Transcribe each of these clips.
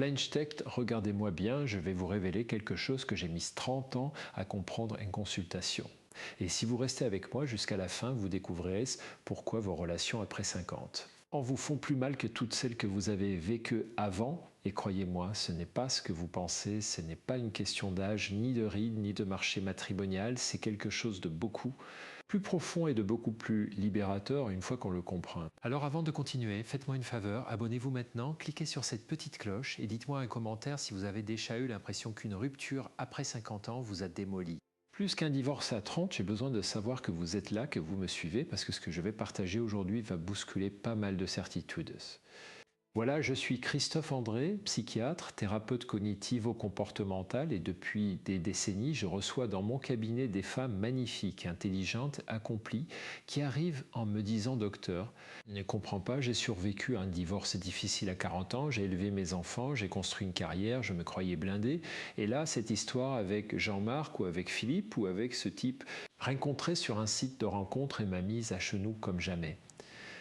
Fleinstedt, regardez-moi bien, je vais vous révéler quelque chose que j'ai mis 30 ans à comprendre en consultation. Et si vous restez avec moi jusqu'à la fin, vous découvrirez pourquoi vos relations après 50 en vous font plus mal que toutes celles que vous avez vécues avant. Et croyez-moi, ce n'est pas ce que vous pensez, ce n'est pas une question d'âge, ni de rides, ni de marché matrimonial, c'est quelque chose de beaucoup plus profond et de beaucoup plus libérateur une fois qu'on le comprend. Alors avant de continuer, faites-moi une faveur, abonnez-vous maintenant, cliquez sur cette petite cloche et dites-moi un commentaire si vous avez déjà eu l'impression qu'une rupture après 50 ans vous a démoli. Plus qu'un divorce à 30, j'ai besoin de savoir que vous êtes là, que vous me suivez, parce que ce que je vais partager aujourd'hui va bousculer pas mal de certitudes. Voilà, je suis Christophe André, psychiatre, thérapeute cognitivo-comportemental et depuis des décennies, je reçois dans mon cabinet des femmes magnifiques, intelligentes, accomplies, qui arrivent en me disant « Docteur, je ne comprends pas, j'ai survécu à un divorce difficile à 40 ans, j'ai élevé mes enfants, j'ai construit une carrière, je me croyais blindé. Et là, cette histoire avec Jean-Marc ou avec Philippe ou avec ce type rencontré sur un site de rencontre et m'a mise à genoux comme jamais. »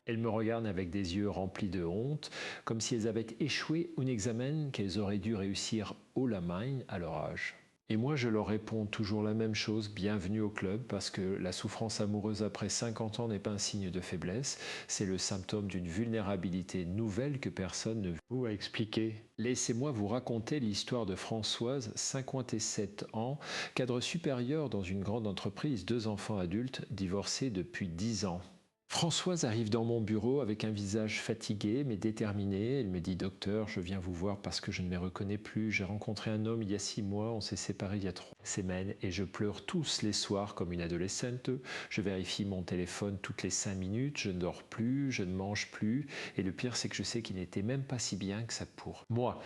Elles me regardent avec des yeux remplis de honte, comme si elles avaient échoué un examen qu'elles auraient dû réussir haut la main à leur âge. Et moi, je leur réponds toujours la même chose, bienvenue au club, parce que la souffrance amoureuse après 50 ans n'est pas un signe de faiblesse, c'est le symptôme d'une vulnérabilité nouvelle que personne ne vous a expliqué. Laissez-moi vous raconter l'histoire de Françoise, 57 ans, cadre supérieur dans une grande entreprise, 2 enfants adultes, divorcés depuis 10 ans. Françoise arrive dans mon bureau avec un visage fatigué mais déterminé. Elle me dit « Docteur, je viens vous voir parce que je ne me reconnais plus. J'ai rencontré un homme il y a 6 mois, on s'est séparés il y a 3 semaines et je pleure tous les soirs comme une adolescente. Je vérifie mon téléphone toutes les 5 minutes, je ne dors plus, je ne mange plus et le pire c'est que je sais qu'il n'était même pas si bien que ça pour moi. »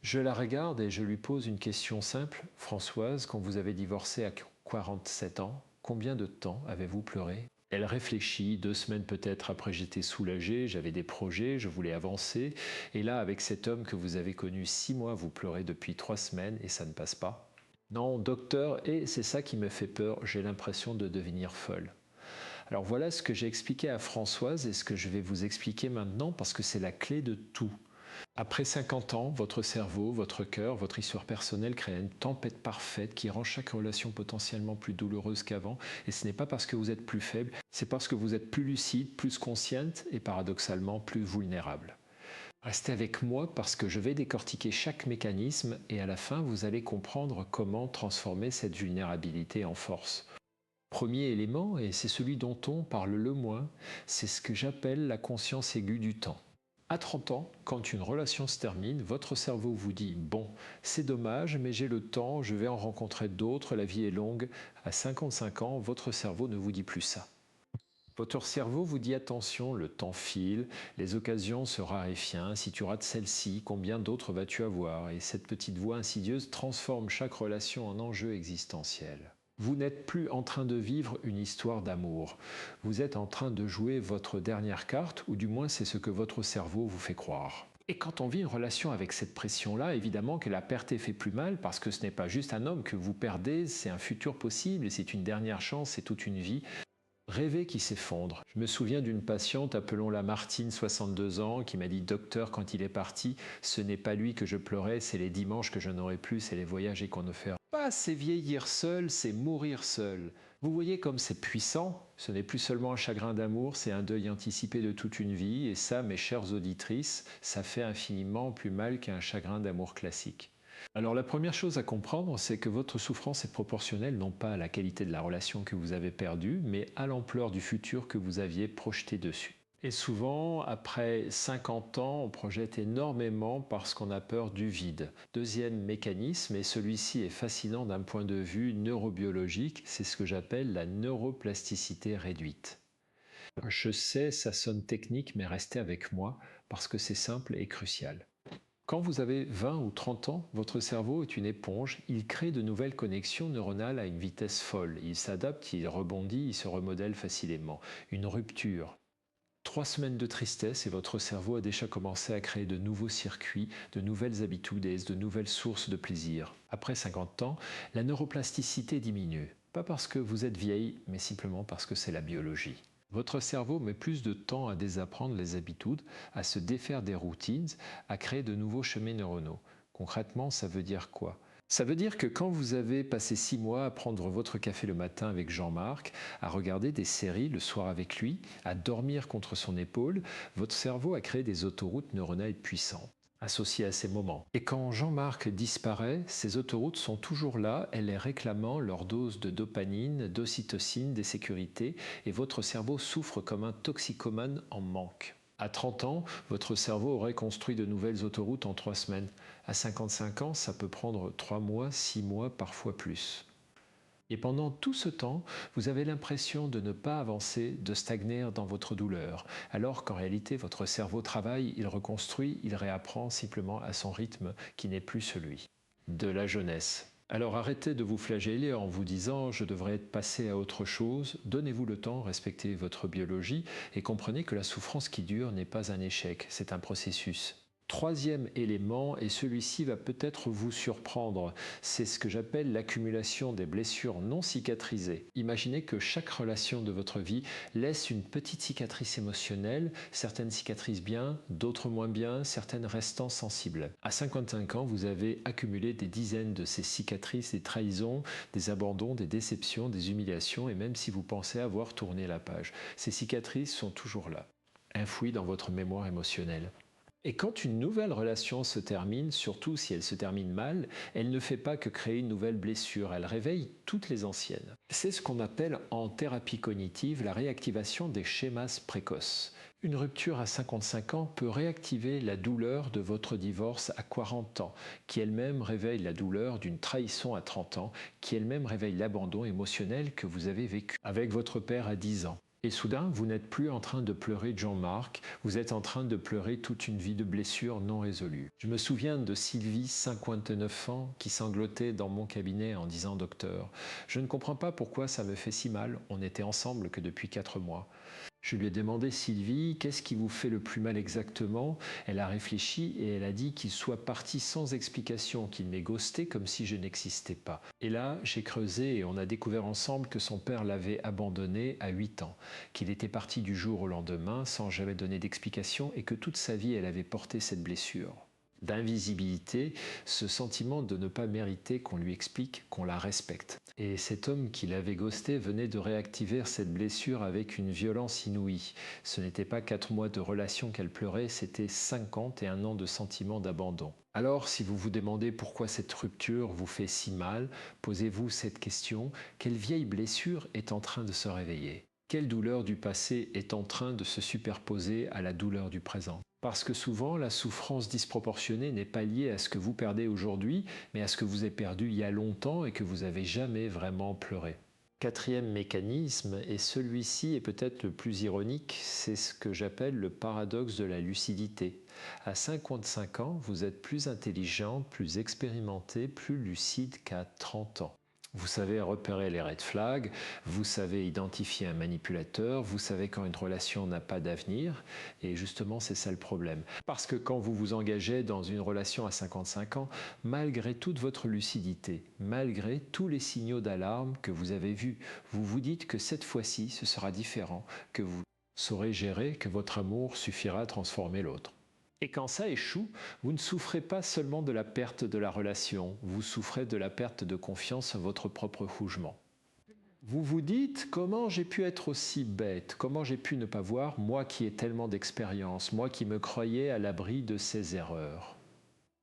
Je la regarde et je lui pose une question simple. « Françoise, quand vous avez divorcé à 47 ans, combien de temps avez-vous pleuré ?» Elle réfléchit, 2 semaines peut-être après j'étais soulagé, j'avais des projets, je voulais avancer. Et là, avec cet homme que vous avez connu 6 mois, vous pleurez depuis 3 semaines et ça ne passe pas. Non, docteur, et c'est ça qui me fait peur, j'ai l'impression de devenir folle. Alors voilà ce que j'ai expliqué à Françoise et ce que je vais vous expliquer maintenant parce que c'est la clé de tout. Après 50 ans, votre cerveau, votre cœur, votre histoire personnelle crée une tempête parfaite qui rend chaque relation potentiellement plus douloureuse qu'avant. Et ce n'est pas parce que vous êtes plus faible, c'est parce que vous êtes plus lucide, plus consciente et paradoxalement plus vulnérable. Restez avec moi parce que je vais décortiquer chaque mécanisme et à la fin, vous allez comprendre comment transformer cette vulnérabilité en force. Premier élément, et c'est celui dont on parle le moins, c'est ce que j'appelle la conscience aiguë du temps. À 30 ans, quand une relation se termine, votre cerveau vous dit « Bon, c'est dommage, mais j'ai le temps, je vais en rencontrer d'autres, la vie est longue. » À 55 ans, votre cerveau ne vous dit plus ça. Votre cerveau vous dit « Attention, le temps file, les occasions se raréfient, si tu rates celle-ci, combien d'autres vas-tu avoir ?» Et cette petite voix insidieuse transforme chaque relation en enjeu existentiel. Vous n'êtes plus en train de vivre une histoire d'amour. Vous êtes en train de jouer votre dernière carte, ou du moins c'est ce que votre cerveau vous fait croire. Et quand on vit une relation avec cette pression-là, évidemment que la perte fait plus mal parce que ce n'est pas juste un homme que vous perdez, c'est un futur possible, c'est une dernière chance, c'est toute une vie. Rêver qui s'effondre. Je me souviens d'une patiente, appelons-la Martine, 62 ans, qui m'a dit « Docteur, quand il est parti, ce n'est pas lui que je pleurais, c'est les dimanches que je n'aurai plus, c'est les voyages et qu'on ne fait pas. C'est vieillir seul, c'est mourir seul. » Vous voyez comme c'est puissant. Ce n'est plus seulement un chagrin d'amour, c'est un deuil anticipé de toute une vie. Et ça, mes chères auditrices, ça fait infiniment plus mal qu'un chagrin d'amour classique. Alors la première chose à comprendre, c'est que votre souffrance est proportionnelle non pas à la qualité de la relation que vous avez perdue, mais à l'ampleur du futur que vous aviez projeté dessus. Et souvent, après 50 ans, on projette énormément parce qu'on a peur du vide. Deuxième mécanisme, et celui-ci est fascinant d'un point de vue neurobiologique, c'est ce que j'appelle la neuroplasticité réduite. Je sais, ça sonne technique, mais restez avec moi parce que c'est simple et crucial. Quand vous avez 20 ou 30 ans, votre cerveau est une éponge, il crée de nouvelles connexions neuronales à une vitesse folle. Il s'adapte, il rebondit, il se remodèle facilement. Une rupture. 3 semaines de tristesse et votre cerveau a déjà commencé à créer de nouveaux circuits, de nouvelles habitudes, de nouvelles sources de plaisir. Après 50 ans, la neuroplasticité diminue. Pas parce que vous êtes vieille, mais simplement parce que c'est la biologie. Votre cerveau met plus de temps à désapprendre les habitudes, à se défaire des routines, à créer de nouveaux chemins neuronaux. Concrètement, ça veut dire quoi? Ça veut dire que quand vous avez passé 6 mois à prendre votre café le matin avec Jean-Marc, à regarder des séries le soir avec lui, à dormir contre son épaule, votre cerveau a créé des autoroutes neuronales puissantes associées à ces moments. Et quand Jean-Marc disparaît, ces autoroutes sont toujours là, elles les réclamant leur dose de dopamine, d'ocytocine, des sécurités, et votre cerveau souffre comme un toxicomane en manque. À 30 ans, votre cerveau aurait construit de nouvelles autoroutes en 3 semaines. À 55 ans, ça peut prendre 3 mois, 6 mois, parfois plus. Et pendant tout ce temps, vous avez l'impression de ne pas avancer, de stagner dans votre douleur, alors qu'en réalité, votre cerveau travaille, il reconstruit, il réapprend simplement à son rythme qui n'est plus celui de la jeunesse. Alors arrêtez de vous flageller en vous disant « je devrais être passé à autre chose », donnez-vous le temps, respectez votre biologie et comprenez que la souffrance qui dure n'est pas un échec, c'est un processus. Troisième élément, et celui-ci va peut-être vous surprendre, c'est ce que j'appelle l'accumulation des blessures non cicatrisées. Imaginez que chaque relation de votre vie laisse une petite cicatrice émotionnelle, certaines cicatrisent bien, d'autres moins bien, certaines restant sensibles. À 55 ans, vous avez accumulé des dizaines de ces cicatrices, des trahisons, des abandons, des déceptions, des humiliations, et même si vous pensez avoir tourné la page, ces cicatrices sont toujours là, enfouies dans votre mémoire émotionnelle. Et quand une nouvelle relation se termine, surtout si elle se termine mal, elle ne fait pas que créer une nouvelle blessure, elle réveille toutes les anciennes. C'est ce qu'on appelle en thérapie cognitive la réactivation des schémas précoces. Une rupture à 55 ans peut réactiver la douleur de votre divorce à 40 ans, qui elle-même réveille la douleur d'une trahison à 30 ans, qui elle-même réveille l'abandon émotionnel que vous avez vécu avec votre père à 10 ans. Et soudain, vous n'êtes plus en train de pleurer Jean-Marc, vous êtes en train de pleurer toute une vie de blessures non résolues. Je me souviens de Sylvie, 59 ans, qui sanglotait dans mon cabinet en disant « Docteur, je ne comprends pas pourquoi ça me fait si mal, on n'était ensemble que depuis 4 mois ». Je lui ai demandé « Sylvie, qu'est-ce qui vous fait le plus mal exactement ?» Elle a réfléchi et elle a dit qu'il soit parti sans explication, qu'il m'ait ghosté comme si je n'existais pas. Et là, j'ai creusé et on a découvert ensemble que son père l'avait abandonné à 8 ans, qu'il était parti du jour au lendemain sans jamais donner d'explication et que toute sa vie, elle avait porté cette blessure d'invisibilité, ce sentiment de ne pas mériter qu'on lui explique, qu'on la respecte. Et cet homme qui l'avait ghosté venait de réactiver cette blessure avec une violence inouïe. Ce n'était pas 4 mois de relation qu'elle pleurait, c'était 51 ans de sentiment d'abandon. Alors, si vous vous demandez pourquoi cette rupture vous fait si mal, posez-vous cette question: quelle vieille blessure est en train de se réveiller? Quelle douleur du passé est en train de se superposer à la douleur du présent? Parce que souvent, la souffrance disproportionnée n'est pas liée à ce que vous perdez aujourd'hui, mais à ce que vous avez perdu il y a longtemps et que vous n'avez jamais vraiment pleuré. Quatrième mécanisme, et celui-ci est peut-être le plus ironique, c'est ce que j'appelle le paradoxe de la lucidité. À 55 ans, vous êtes plus intelligent, plus expérimenté, plus lucide qu'à 30 ans. Vous savez repérer les red flags, vous savez identifier un manipulateur, vous savez quand une relation n'a pas d'avenir, et justement c'est ça le problème. Parce que quand vous vous engagez dans une relation à 55 ans, malgré toute votre lucidité, malgré tous les signaux d'alarme que vous avez vus, vous vous dites que cette fois-ci ce sera différent, que vous saurez gérer, que votre amour suffira à transformer l'autre. Et quand ça échoue, vous ne souffrez pas seulement de la perte de la relation, vous souffrez de la perte de confiance en votre propre jugement. Vous vous dites « comment j'ai pu être aussi bête, comment j'ai pu ne pas voir, moi qui ai tellement d'expérience, moi qui me croyais à l'abri de ces erreurs ».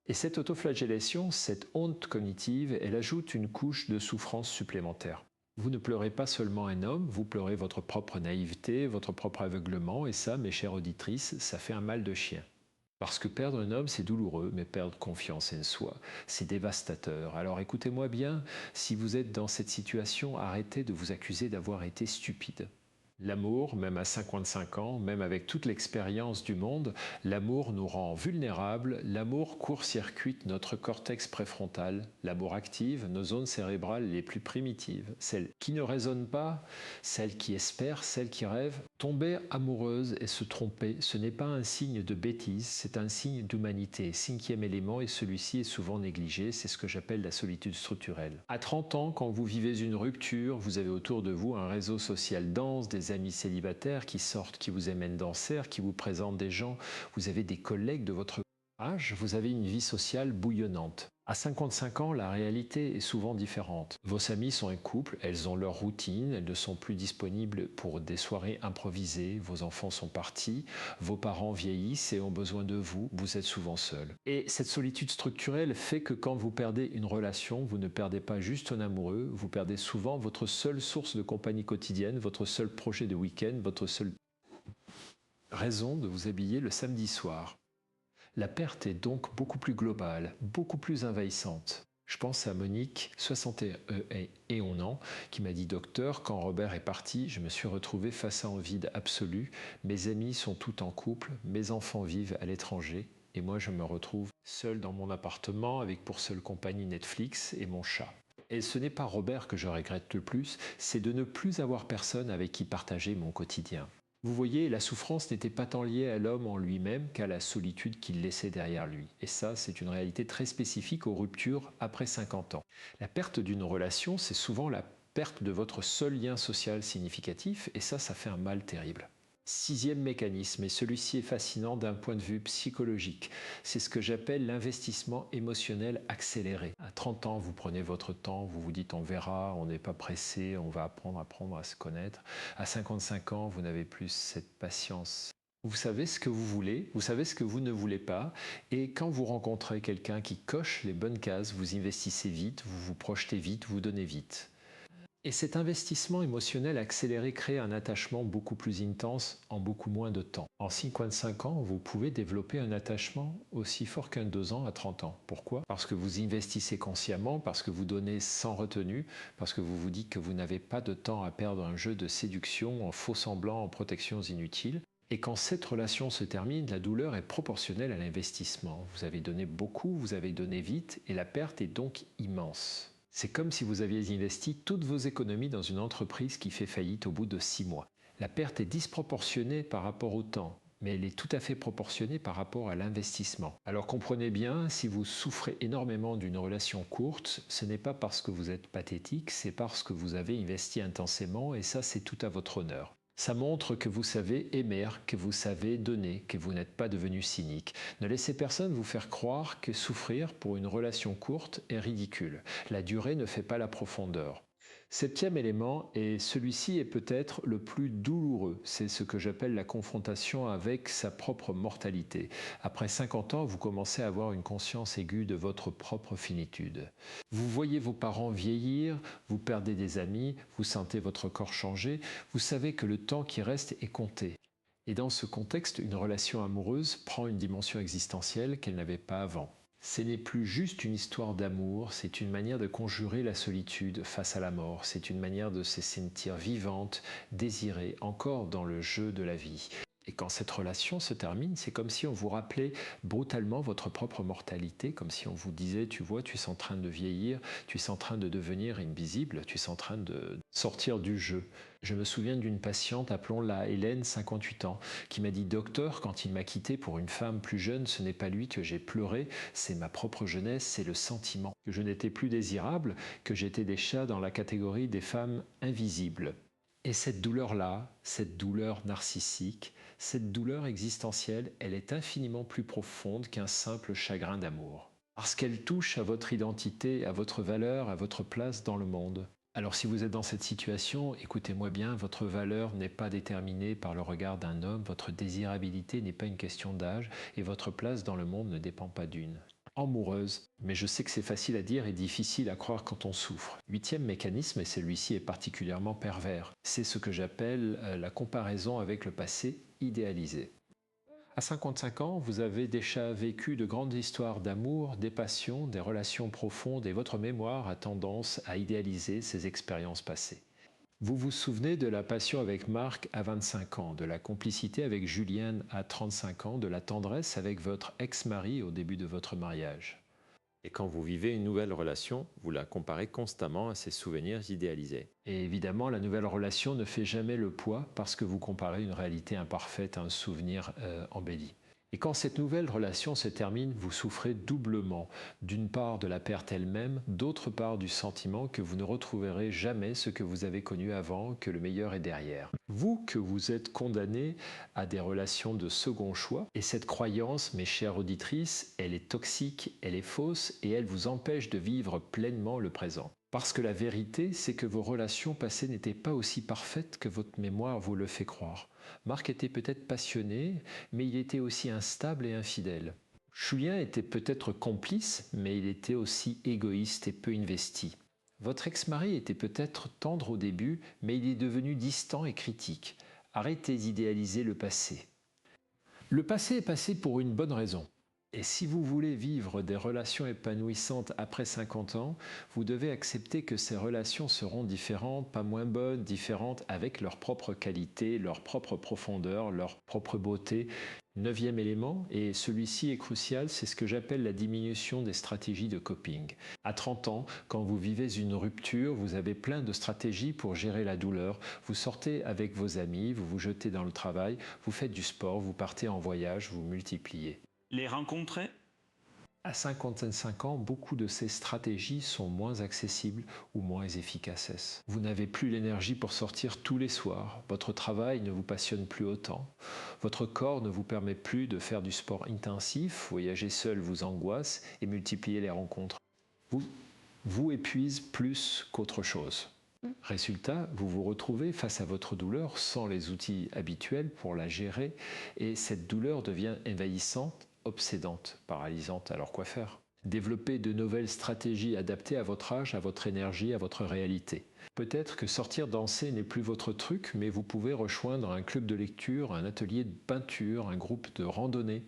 Et cette autoflagellation, cette honte cognitive, elle ajoute une couche de souffrance supplémentaire. Vous ne pleurez pas seulement un homme, vous pleurez votre propre naïveté, votre propre aveuglement, et ça, mes chères auditrices, ça fait un mal de chien. Parce que perdre un homme, c'est douloureux, mais perdre confiance en soi, c'est dévastateur. Alors écoutez-moi bien, si vous êtes dans cette situation, arrêtez de vous accuser d'avoir été stupide. L'amour, même à 55 ans, même avec toute l'expérience du monde, l'amour nous rend vulnérables, l'amour court-circuite notre cortex préfrontal, l'amour active nos zones cérébrales les plus primitives, celles qui ne raisonnent pas, celles qui espèrent, celles qui rêvent. Tomber amoureuse et se tromper, ce n'est pas un signe de bêtise, c'est un signe d'humanité. Cinquième élément, et celui-ci est souvent négligé, c'est ce que j'appelle la solitude structurelle. À 30 ans, quand vous vivez une rupture, vous avez autour de vous un réseau social dense, des amis célibataires qui sortent, qui vous amènent danser, qui vous présentent des gens, vous avez des collègues de votre Âge, vous avez une vie sociale bouillonnante. À 55 ans, la réalité est souvent différente. Vos amies sont un couple, elles ont leur routine, elles ne sont plus disponibles pour des soirées improvisées, vos enfants sont partis, vos parents vieillissent et ont besoin de vous, vous êtes souvent seul. Et cette solitude structurelle fait que quand vous perdez une relation, vous ne perdez pas juste un amoureux, vous perdez souvent votre seule source de compagnie quotidienne, votre seul projet de week-end, votre seule raison de vous habiller le samedi soir. La perte est donc beaucoup plus globale, beaucoup plus envahissante. Je pense à Monique, 61 ans, qui m'a dit: docteur, quand Robert est parti, je me suis retrouvé face à un vide absolu. Mes amis sont tous en couple, mes enfants vivent à l'étranger, et moi je me retrouve seul dans mon appartement avec pour seule compagnie Netflix et mon chat. Et ce n'est pas Robert que je regrette le plus, c'est de ne plus avoir personne avec qui partager mon quotidien. Vous voyez, la souffrance n'était pas tant liée à l'homme en lui-même qu'à la solitude qu'il laissait derrière lui. Et ça, c'est une réalité très spécifique aux ruptures après 50 ans. La perte d'une relation, c'est souvent la perte de votre seul lien social significatif, et ça fait un mal terrible. Sixième mécanisme, et celui-ci est fascinant d'un point de vue psychologique, c'est ce que j'appelle l'investissement émotionnel accéléré. À 30 ans, vous prenez votre temps, vous vous dites on verra, on n'est pas pressé, on va apprendre à se connaître. À 55 ans, vous n'avez plus cette patience. Vous savez ce que vous voulez, vous savez ce que vous ne voulez pas, et quand vous rencontrez quelqu'un qui coche les bonnes cases, vous investissez vite, vous vous projetez vite, vous donnez vite. Et cet investissement émotionnel accéléré crée un attachement beaucoup plus intense en beaucoup moins de temps. En 55 ans, vous pouvez développer un attachement aussi fort qu'un 2 ans à 30 ans. Pourquoi? Parce que vous investissez consciemment, parce que vous donnez sans retenue, parce que vous vous dites que vous n'avez pas de temps à perdre un jeu de séduction en faux semblants, en protections inutiles. Et quand cette relation se termine, la douleur est proportionnelle à l'investissement. Vous avez donné beaucoup, vous avez donné vite, et la perte est donc immense. C'est comme si vous aviez investi toutes vos économies dans une entreprise qui fait faillite au bout de 6 mois. La perte est disproportionnée par rapport au temps, mais elle est tout à fait proportionnée par rapport à l'investissement. Alors comprenez bien, si vous souffrez énormément d'une relation courte, ce n'est pas parce que vous êtes pathétique, c'est parce que vous avez investi intensément, et ça c'est tout à votre honneur. Ça montre que vous savez aimer, que vous savez donner, que vous n'êtes pas devenu cynique. Ne laissez personne vous faire croire que souffrir pour une relation courte est ridicule. La durée ne fait pas la profondeur. Septième élément, et celui-ci est peut-être le plus douloureux, c'est ce que j'appelle la confrontation avec sa propre mortalité. Après 50 ans, vous commencez à avoir une conscience aiguë de votre propre finitude. Vous voyez vos parents vieillir, vous perdez des amis, vous sentez votre corps changer, vous savez que le temps qui reste est compté. Et dans ce contexte, une relation amoureuse prend une dimension existentielle qu'elle n'avait pas avant. Ce n'est plus juste une histoire d'amour, c'est une manière de conjurer la solitude face à la mort, c'est une manière de se sentir vivante, désirée, encore dans le jeu de la vie. Et quand cette relation se termine, c'est comme si on vous rappelait brutalement votre propre mortalité, comme si on vous disait, tu vois, tu es en train de vieillir, tu es en train de devenir invisible, tu es en train de sortir du jeu. Je me souviens d'une patiente, appelons-la Hélène, 58 ans, qui m'a dit: docteur, quand il m'a quitté pour une femme plus jeune, ce n'est pas lui que j'ai pleuré, c'est ma propre jeunesse, c'est le sentiment que je n'étais plus désirable, que j'étais déjà dans la catégorie des femmes invisibles. Et cette douleur-là, cette douleur narcissique, cette douleur existentielle, elle est infiniment plus profonde qu'un simple chagrin d'amour. Parce qu'elle touche à votre identité, à votre valeur, à votre place dans le monde. Alors si vous êtes dans cette situation, écoutez-moi bien, votre valeur n'est pas déterminée par le regard d'un homme, votre désirabilité n'est pas une question d'âge, et votre place dans le monde ne dépend pas d'une. Amoureuse, mais je sais que c'est facile à dire et difficile à croire quand on souffre. Huitième mécanisme, et celui-ci est particulièrement pervers, c'est ce que j'appelle la comparaison avec le passé idéalisé. À 55 ans, vous avez déjà vécu de grandes histoires d'amour, des passions, des relations profondes, et votre mémoire a tendance à idéaliser ces expériences passées. Vous vous souvenez de la passion avec Marc à 25 ans, de la complicité avec Julienne à 35 ans, de la tendresse avec votre ex-mari au début de votre mariage. Et quand vous vivez une nouvelle relation, vous la comparez constamment à ces souvenirs idéalisés. Et évidemment, la nouvelle relation ne fait jamais le poids parce que vous comparez une réalité imparfaite à un souvenir embelli. Et quand cette nouvelle relation se termine, vous souffrez doublement, d'une part de la perte elle-même, d'autre part du sentiment que vous ne retrouverez jamais ce que vous avez connu avant, que le meilleur est derrière. Vous que vous êtes condamné à des relations de second choix, et cette croyance, mes chères auditrices, elle est toxique, elle est fausse, et elle vous empêche de vivre pleinement le présent. Parce que la vérité, c'est que vos relations passées n'étaient pas aussi parfaites que votre mémoire vous le fait croire. Marc était peut-être passionné, mais il était aussi instable et infidèle. Julien était peut-être complice, mais il était aussi égoïste et peu investi. Votre ex-mari était peut-être tendre au début, mais il est devenu distant et critique. Arrêtez d'idéaliser le passé. Le passé est passé pour une bonne raison. Et si vous voulez vivre des relations épanouissantes après 50 ans, vous devez accepter que ces relations seront différentes, pas moins bonnes, différentes avec leurs propres qualités, leur propre profondeur, leur propre beauté. Neuvième élément, et celui-ci est crucial, c'est ce que j'appelle la diminution des stratégies de coping. À 30 ans, quand vous vivez une rupture, vous avez plein de stratégies pour gérer la douleur. Vous sortez avec vos amis, vous vous jetez dans le travail, vous faites du sport, vous partez en voyage, vous multipliez. Les rencontrer? À 55 ans, beaucoup de ces stratégies sont moins accessibles ou moins efficaces. Vous n'avez plus l'énergie pour sortir tous les soirs, votre travail ne vous passionne plus autant, votre corps ne vous permet plus de faire du sport intensif, voyager seul vous angoisse et multiplier les rencontres. Vous épuise plus qu'autre chose. Résultat, vous vous retrouvez face à votre douleur sans les outils habituels pour la gérer et cette douleur devient envahissante, obsédante, paralysante. Alors quoi faire? Développer de nouvelles stratégies adaptées à votre âge, à votre énergie, à votre réalité. Peut-être que sortir danser n'est plus votre truc, mais vous pouvez rejoindre un club de lecture, un atelier de peinture, un groupe de randonnée.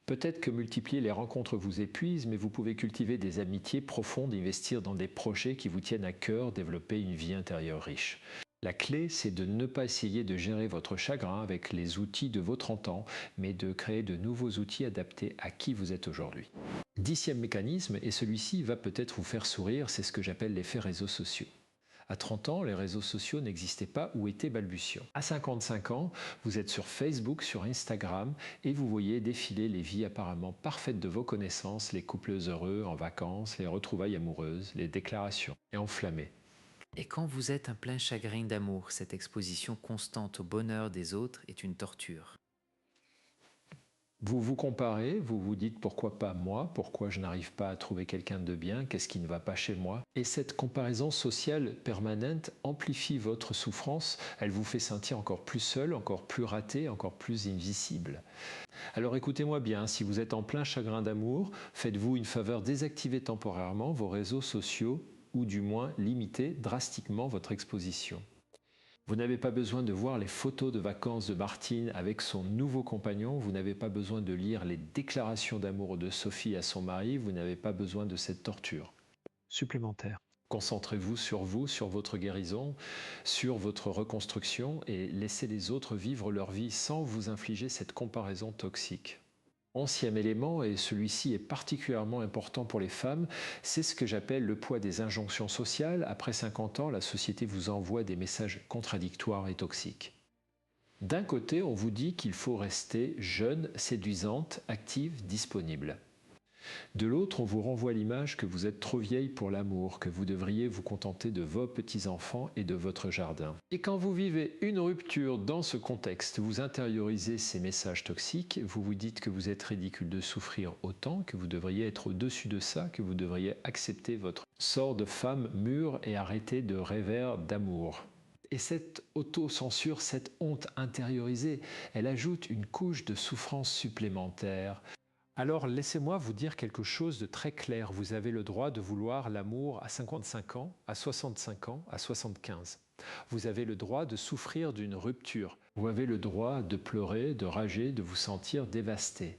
Peut-être que multiplier les rencontres vous épuise, mais vous pouvez cultiver des amitiés profondes, investir dans des projets qui vous tiennent à cœur, développer une vie intérieure riche. La clé, c'est de ne pas essayer de gérer votre chagrin avec les outils de vos 30 ans, mais de créer de nouveaux outils adaptés à qui vous êtes aujourd'hui. 10e mécanisme, et celui-ci va peut-être vous faire sourire, c'est ce que j'appelle l'effet réseaux sociaux. À 30 ans, les réseaux sociaux n'existaient pas ou étaient balbutiants. À 55 ans, vous êtes sur Facebook, sur Instagram et vous voyez défiler les vies apparemment parfaites de vos connaissances, les couples heureux en vacances, les retrouvailles amoureuses, les déclarations et enflammées. Et quand vous êtes un plein chagrin d'amour, cette exposition constante au bonheur des autres est une torture. Vous vous comparez, vous vous dites pourquoi pas moi, pourquoi je n'arrive pas à trouver quelqu'un de bien, qu'est-ce qui ne va pas chez moi. Et cette comparaison sociale permanente amplifie votre souffrance, elle vous fait sentir encore plus seul, encore plus raté, encore plus invisible. Alors écoutez-moi bien, si vous êtes en plein chagrin d'amour, faites-vous une faveur, désactivez temporairement vos réseaux sociaux ou du moins limitez drastiquement votre exposition. Vous n'avez pas besoin de voir les photos de vacances de Martine avec son nouveau compagnon, vous n'avez pas besoin de lire les déclarations d'amour de Sophie à son mari, vous n'avez pas besoin de cette torture supplémentaire. Concentrez-vous, sur votre guérison, sur votre reconstruction et laissez les autres vivre leur vie sans vous infliger cette comparaison toxique. 11e élément, et celui-ci est particulièrement important pour les femmes, c'est ce que j'appelle le poids des injonctions sociales. Après 50 ans, la société vous envoie des messages contradictoires et toxiques. D'un côté, on vous dit qu'il faut rester jeune, séduisante, active, disponible. De l'autre, on vous renvoie l'image que vous êtes trop vieille pour l'amour, que vous devriez vous contenter de vos petits-enfants et de votre jardin. Et quand vous vivez une rupture dans ce contexte, vous intériorisez ces messages toxiques, vous vous dites que vous êtes ridicule de souffrir autant, que vous devriez être au-dessus de ça, que vous devriez accepter votre sort de femme mûre et arrêter de rêver d'amour. Et cette autocensure, cette honte intériorisée, elle ajoute une couche de souffrance supplémentaire. Alors laissez-moi vous dire quelque chose de très clair. Vous avez le droit de vouloir l'amour à 55 ans, à 65 ans, à 75. Vous avez le droit de souffrir d'une rupture. Vous avez le droit de pleurer, de rager, de vous sentir dévasté.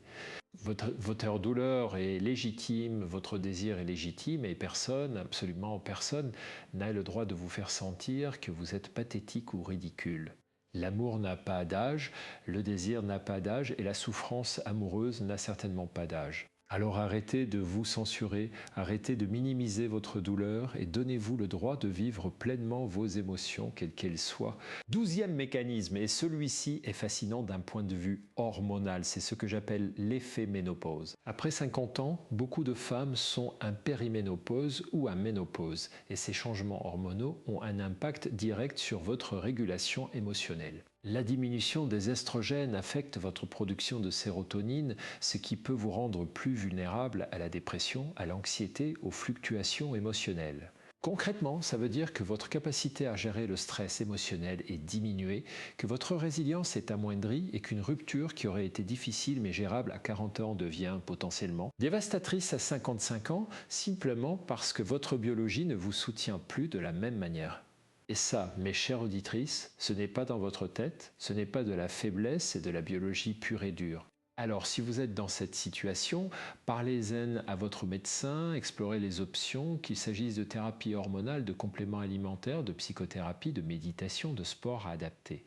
Votre douleur est légitime, votre désir est légitime et personne, absolument personne, n'a le droit de vous faire sentir que vous êtes pathétique ou ridicule. L'amour n'a pas d'âge, le désir n'a pas d'âge et la souffrance amoureuse n'a certainement pas d'âge. Alors arrêtez de vous censurer, arrêtez de minimiser votre douleur et donnez-vous le droit de vivre pleinement vos émotions, quelles qu'elles soient. 12e mécanisme, et celui-ci est fascinant d'un point de vue hormonal, c'est ce que j'appelle l'effet ménopause. Après 50 ans, beaucoup de femmes sont en périménopause ou en ménopause, et ces changements hormonaux ont un impact direct sur votre régulation émotionnelle. La diminution des estrogènes affecte votre production de sérotonine, ce qui peut vous rendre plus vulnérable à la dépression, à l'anxiété, aux fluctuations émotionnelles. Concrètement, ça veut dire que votre capacité à gérer le stress émotionnel est diminuée, que votre résilience est amoindrie et qu'une rupture qui aurait été difficile mais gérable à 40 ans devient potentiellement dévastatrice à 55 ans, simplement parce que votre biologie ne vous soutient plus de la même manière. Et ça, mes chères auditrices, ce n'est pas dans votre tête, ce n'est pas de la faiblesse, c'est de la biologie pure et dure. Alors, si vous êtes dans cette situation, parlez-en à votre médecin, explorez les options, qu'il s'agisse de thérapie hormonale, de compléments alimentaires, de psychothérapie, de méditation, de sport à adapter.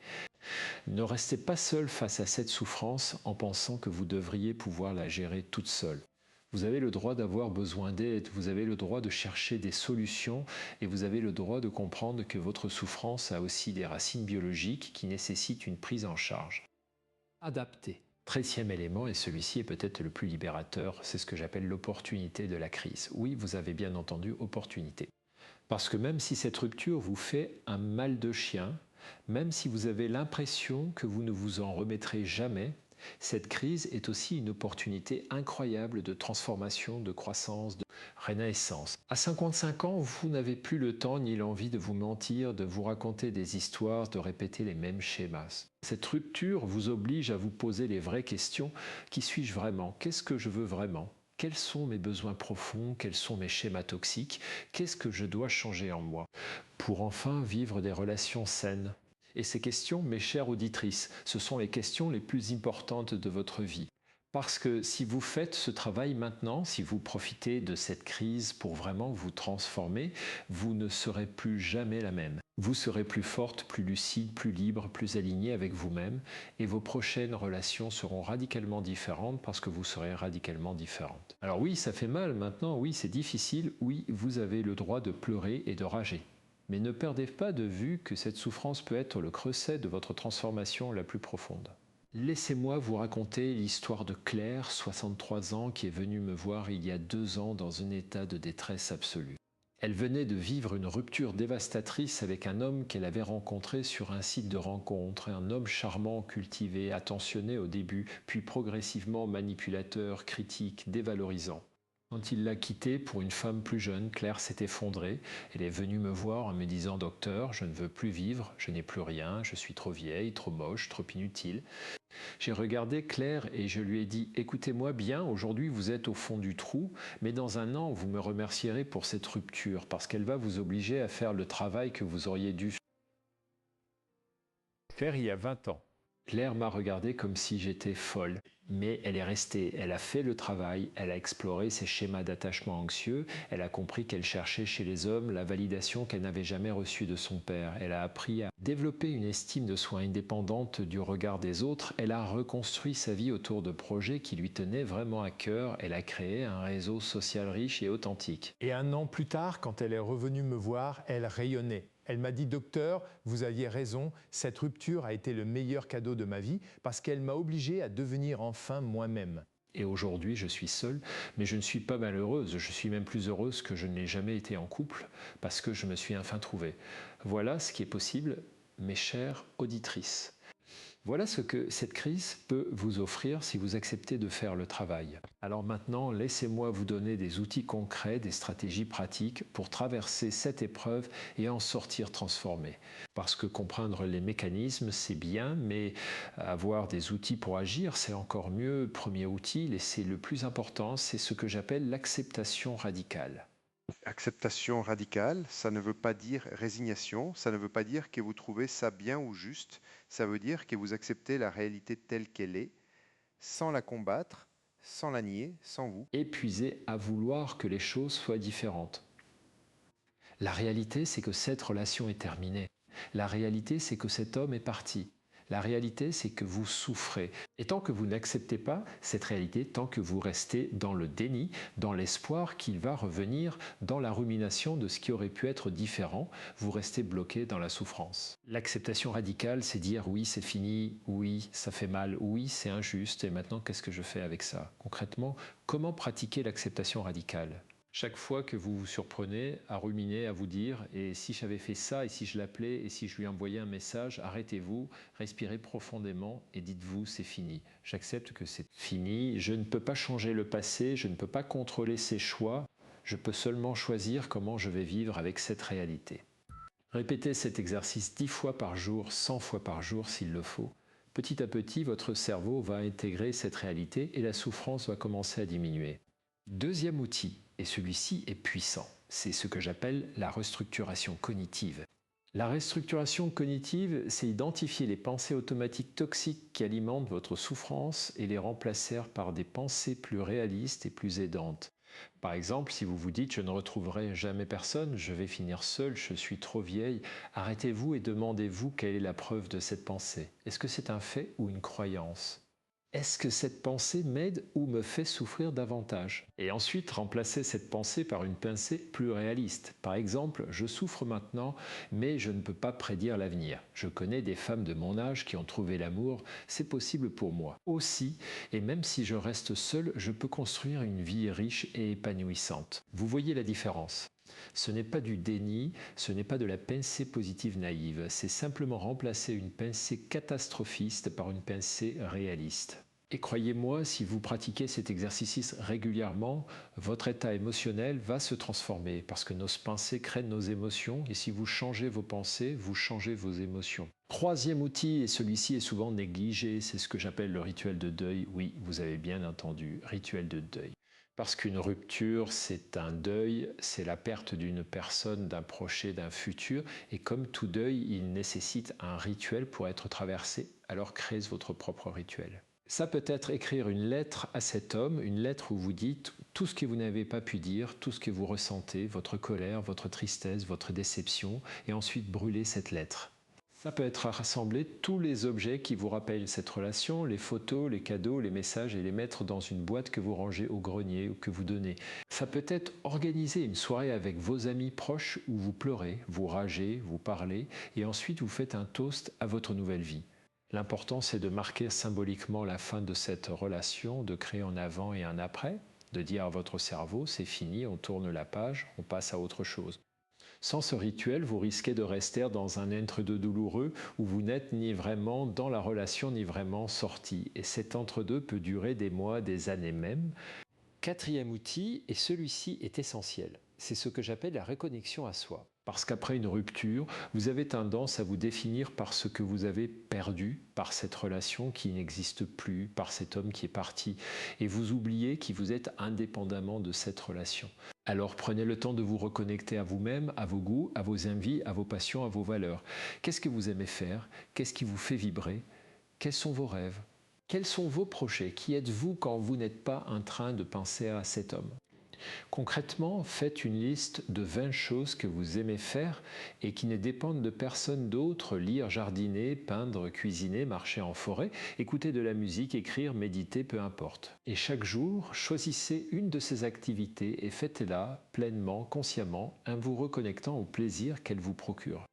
Ne restez pas seul face à cette souffrance en pensant que vous devriez pouvoir la gérer toute seule. Vous avez le droit d'avoir besoin d'aide, vous avez le droit de chercher des solutions et vous avez le droit de comprendre que votre souffrance a aussi des racines biologiques qui nécessitent une prise en charge. Adapter. 13e élément, et celui-ci est peut-être le plus libérateur, c'est ce que j'appelle l'opportunité de la crise. Oui, vous avez bien entendu opportunité. Parce que même si cette rupture vous fait un mal de chien, même si vous avez l'impression que vous ne vous en remettrez jamais, cette crise est aussi une opportunité incroyable de transformation, de croissance, de renaissance. À 55 ans, vous n'avez plus le temps ni l'envie de vous mentir, de vous raconter des histoires, de répéter les mêmes schémas. Cette rupture vous oblige à vous poser les vraies questions. Qui suis-je vraiment? Qu'est-ce que je veux vraiment? Quels sont mes besoins profonds? Quels sont mes schémas toxiques? Qu'est-ce que je dois changer en moi pour enfin vivre des relations saines? Et ces questions, mes chères auditrices, ce sont les questions les plus importantes de votre vie. Parce que si vous faites ce travail maintenant, si vous profitez de cette crise pour vraiment vous transformer, vous ne serez plus jamais la même. Vous serez plus forte, plus lucide, plus libre, plus alignée avec vous-même et vos prochaines relations seront radicalement différentes parce que vous serez radicalement différente. Alors oui, ça fait mal maintenant, oui, c'est difficile, oui, vous avez le droit de pleurer et de rager. Mais ne perdez pas de vue que cette souffrance peut être le creuset de votre transformation la plus profonde. Laissez-moi vous raconter l'histoire de Claire, 63 ans, qui est venue me voir il y a 2 ans dans un état de détresse absolue. Elle venait de vivre une rupture dévastatrice avec un homme qu'elle avait rencontré sur un site de rencontre, un homme charmant, cultivé, attentionné au début, puis progressivement manipulateur, critique, dévalorisant. Quand il l'a quittée pour une femme plus jeune, Claire s'est effondrée. Elle est venue me voir en me disant « Docteur, je ne veux plus vivre, je n'ai plus rien, je suis trop vieille, trop moche, trop inutile. » J'ai regardé Claire et je lui ai dit « Écoutez-moi bien, aujourd'hui vous êtes au fond du trou, mais dans un an vous me remercierez pour cette rupture parce qu'elle va vous obliger à faire le travail que vous auriez dû faire il y a 20 ans. » Claire m'a regardé comme si j'étais folle, mais elle est restée, elle a fait le travail, elle a exploré ses schémas d'attachement anxieux, elle a compris qu'elle cherchait chez les hommes la validation qu'elle n'avait jamais reçue de son père, elle a appris à développer une estime de soi indépendante du regard des autres, elle a reconstruit sa vie autour de projets qui lui tenaient vraiment à cœur, elle a créé un réseau social riche et authentique. Et 1 an plus tard, quand elle est revenue me voir, elle rayonnait. Elle m'a dit « Docteur, vous aviez raison, cette rupture a été le meilleur cadeau de ma vie parce qu'elle m'a obligé à devenir enfin moi-même. » Et aujourd'hui, je suis seule, mais je ne suis pas malheureuse. Je suis même plus heureuse que je n'ai jamais été en couple parce que je me suis enfin trouvée. Voilà ce qui est possible, mes chères auditrices. Voilà ce que cette crise peut vous offrir si vous acceptez de faire le travail. Alors maintenant, laissez-moi vous donner des outils concrets, des stratégies pratiques pour traverser cette épreuve et en sortir transformé. Parce que comprendre les mécanismes, c'est bien, mais avoir des outils pour agir, c'est encore mieux. Premier outil, et c'est le plus important, c'est ce que j'appelle l'acceptation radicale. Acceptation radicale, ça ne veut pas dire résignation, ça ne veut pas dire que vous trouvez ça bien ou juste, ça veut dire que vous acceptez la réalité telle qu'elle est, sans la combattre, sans la nier, sans vous. Épuisé à vouloir que les choses soient différentes. La réalité, c'est que cette relation est terminée. La réalité, c'est que cet homme est parti. La réalité, c'est que vous souffrez. Et tant que vous n'acceptez pas cette réalité, tant que vous restez dans le déni, dans l'espoir qu'il va revenir, dans la rumination de ce qui aurait pu être différent, vous restez bloqué dans la souffrance. L'acceptation radicale, c'est dire oui, c'est fini, oui, ça fait mal, oui, c'est injuste, et maintenant, qu'est-ce que je fais avec ça? Concrètement, comment pratiquer l'acceptation radicale? Chaque fois que vous vous surprenez à ruminer, à vous dire « et si j'avais fait ça, et si je l'appelais, et si je lui envoyais un message », arrêtez-vous, respirez profondément et dites-vous « c'est fini, j'accepte que c'est fini, je ne peux pas changer le passé, je ne peux pas contrôler ses choix, je peux seulement choisir comment je vais vivre avec cette réalité ». Répétez cet exercice 10 fois par jour, 100 fois par jour s'il le faut. Petit à petit, votre cerveau va intégrer cette réalité et la souffrance va commencer à diminuer. Deuxième outil, et celui-ci est puissant, c'est ce que j'appelle la restructuration cognitive. La restructuration cognitive, c'est identifier les pensées automatiques toxiques qui alimentent votre souffrance et les remplacer par des pensées plus réalistes et plus aidantes. Par exemple, si vous vous dites « je ne retrouverai jamais personne, je vais finir seul, je suis trop vieille », arrêtez-vous et demandez-vous quelle est la preuve de cette pensée. Est-ce que c'est un fait ou une croyance ? Est-ce que cette pensée m'aide ou me fait souffrir davantage? Et ensuite, remplacez cette pensée par une pensée plus réaliste. Par exemple, je souffre maintenant, mais je ne peux pas prédire l'avenir. Je connais des femmes de mon âge qui ont trouvé l'amour, c'est possible pour moi aussi, et même si je reste seul, je peux construire une vie riche et épanouissante. Vous voyez la différence? Ce n'est pas du déni, ce n'est pas de la pensée positive naïve, c'est simplement remplacer une pensée catastrophiste par une pensée réaliste. Et croyez-moi, si vous pratiquez cet exercice régulièrement, votre état émotionnel va se transformer parce que nos pensées créent nos émotions et si vous changez vos pensées, vous changez vos émotions. Troisième outil, et celui-ci est souvent négligé, c'est ce que j'appelle le rituel de deuil. Oui, vous avez bien entendu, rituel de deuil. Parce qu'une rupture, c'est un deuil, c'est la perte d'une personne, d'un proche, d'un futur. Et comme tout deuil, il nécessite un rituel pour être traversé. Alors créez votre propre rituel. Ça peut être écrire une lettre à cet homme, une lettre où vous dites tout ce que vous n'avez pas pu dire, tout ce que vous ressentez, votre colère, votre tristesse, votre déception, et ensuite brûler cette lettre. Ça peut être rassembler tous les objets qui vous rappellent cette relation, les photos, les cadeaux, les messages et les mettre dans une boîte que vous rangez au grenier ou que vous donnez. Ça peut être organiser une soirée avec vos amis proches où vous pleurez, vous ragez, vous parlez et ensuite vous faites un toast à votre nouvelle vie. L'important c'est de marquer symboliquement la fin de cette relation, de créer un avant et un après, de dire à votre cerveau c'est fini, on tourne la page, on passe à autre chose. Sans ce rituel, vous risquez de rester dans un entre-deux douloureux où vous n'êtes ni vraiment dans la relation ni vraiment sorti. Et cet entre-deux peut durer des mois, des années même. Quatrième outil, et celui-ci est essentiel, c'est ce que j'appelle la reconnexion à soi. Parce qu'après une rupture, vous avez tendance à vous définir par ce que vous avez perdu, par cette relation qui n'existe plus, par cet homme qui est parti. Et vous oubliez qui vous êtes indépendamment de cette relation. Alors prenez le temps de vous reconnecter à vous-même, à vos goûts, à vos envies, à vos passions, à vos valeurs. Qu'est-ce que vous aimez faire? Qu'est-ce qui vous fait vibrer? Quels sont vos rêves? Quels sont vos projets? Qui êtes-vous quand vous n'êtes pas en train de penser à cet homme? Concrètement, faites une liste de 20 choses que vous aimez faire et qui ne dépendent de personne d'autre, lire, jardiner, peindre, cuisiner, marcher en forêt, écouter de la musique, écrire, méditer, peu importe. Et chaque jour, choisissez une de ces activités et faites-la pleinement, consciemment, en vous reconnectant au plaisir qu'elle vous procure.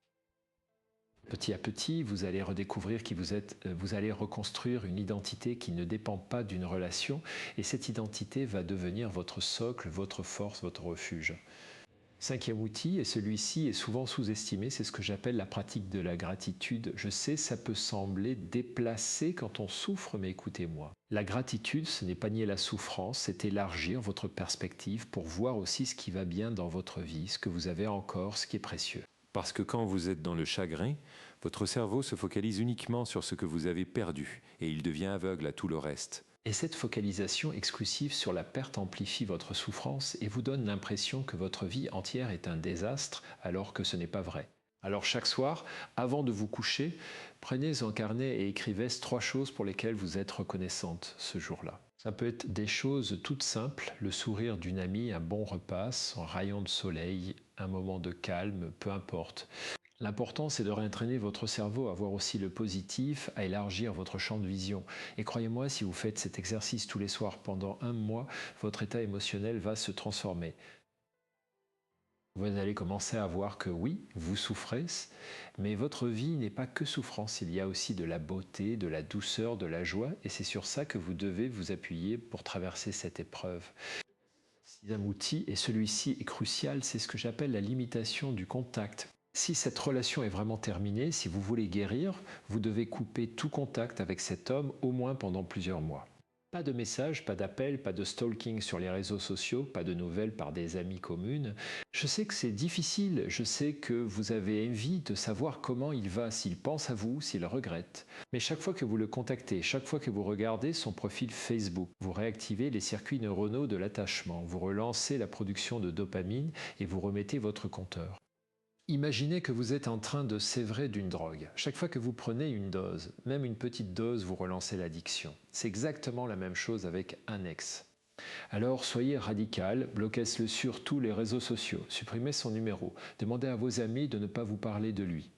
Petit à petit, vous allez redécouvrir qui vous êtes, vous allez reconstruire une identité qui ne dépend pas d'une relation et cette identité va devenir votre socle, votre force, votre refuge. Cinquième outil, et celui-ci est souvent sous-estimé, c'est ce que j'appelle la pratique de la gratitude. Je sais, ça peut sembler déplacé quand on souffre, mais écoutez-moi. La gratitude, ce n'est pas nier la souffrance, c'est élargir votre perspective pour voir aussi ce qui va bien dans votre vie, ce que vous avez encore, ce qui est précieux. Parce que quand vous êtes dans le chagrin, votre cerveau se focalise uniquement sur ce que vous avez perdu et il devient aveugle à tout le reste. Et cette focalisation exclusive sur la perte amplifie votre souffrance et vous donne l'impression que votre vie entière est un désastre alors que ce n'est pas vrai. Alors chaque soir, avant de vous coucher, prenez un carnet et écrivez 3 choses pour lesquelles vous êtes reconnaissante ce jour-là. Ça peut être des choses toutes simples, le sourire d'une amie, un bon repas, un rayon de soleil, un moment de calme, peu importe. L'important, c'est de réentraîner votre cerveau à voir aussi le positif, à élargir votre champ de vision. Et croyez-moi, si vous faites cet exercice tous les soirs pendant un mois, votre état émotionnel va se transformer. Vous allez commencer à voir que oui, vous souffrez, mais votre vie n'est pas que souffrance. Il y a aussi de la beauté, de la douceur, de la joie, et c'est sur ça que vous devez vous appuyer pour traverser cette épreuve. Sixième outil, et celui-ci est crucial, c'est ce que j'appelle la limitation du contact. Si cette relation est vraiment terminée, si vous voulez guérir, vous devez couper tout contact avec cet homme au moins pendant plusieurs mois. Pas de messages, pas d'appels, pas de stalking sur les réseaux sociaux, pas de nouvelles par des amis communes. Je sais que c'est difficile, je sais que vous avez envie de savoir comment il va, s'il pense à vous, s'il regrette. Mais chaque fois que vous le contactez, chaque fois que vous regardez son profil Facebook, vous réactivez les circuits neuronaux de l'attachement, vous relancez la production de dopamine et vous remettez votre compteur. Imaginez que vous êtes en train de sévrer d'une drogue. Chaque fois que vous prenez une dose, même une petite dose, vous relancez l'addiction. C'est exactement la même chose avec un ex. Alors soyez radical, bloquez-le sur tous les réseaux sociaux, supprimez son numéro, demandez à vos amis de ne pas vous parler de lui.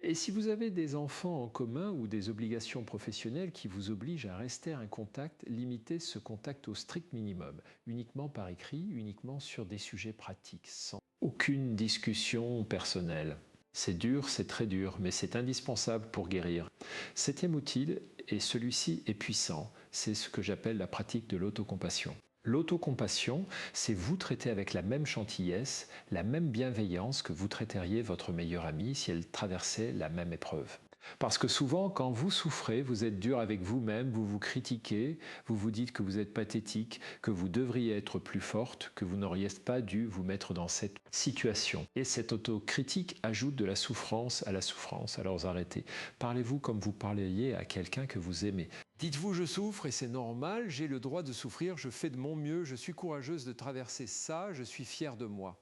Et si vous avez des enfants en commun ou des obligations professionnelles qui vous obligent à rester en contact, limitez ce contact au strict minimum, uniquement par écrit, uniquement sur des sujets pratiques, sans aucune discussion personnelle. C'est dur, c'est très dur, mais c'est indispensable pour guérir. Septième outil, et celui-ci est puissant, c'est ce que j'appelle la pratique de l'autocompassion. L'autocompassion, c'est vous traiter avec la même gentillesse, la même bienveillance que vous traiteriez votre meilleure amie si elle traversait la même épreuve. Parce que souvent, quand vous souffrez, vous êtes dur avec vous-même, vous vous critiquez, vous vous dites que vous êtes pathétique, que vous devriez être plus forte, que vous n'auriez pas dû vous mettre dans cette situation. Et cette autocritique ajoute de la souffrance à la souffrance. Alors arrêtez. Parlez-vous comme vous parleriez à quelqu'un que vous aimez. Dites-vous, je souffre et c'est normal, j'ai le droit de souffrir, je fais de mon mieux, je suis courageuse de traverser ça, je suis fière de moi.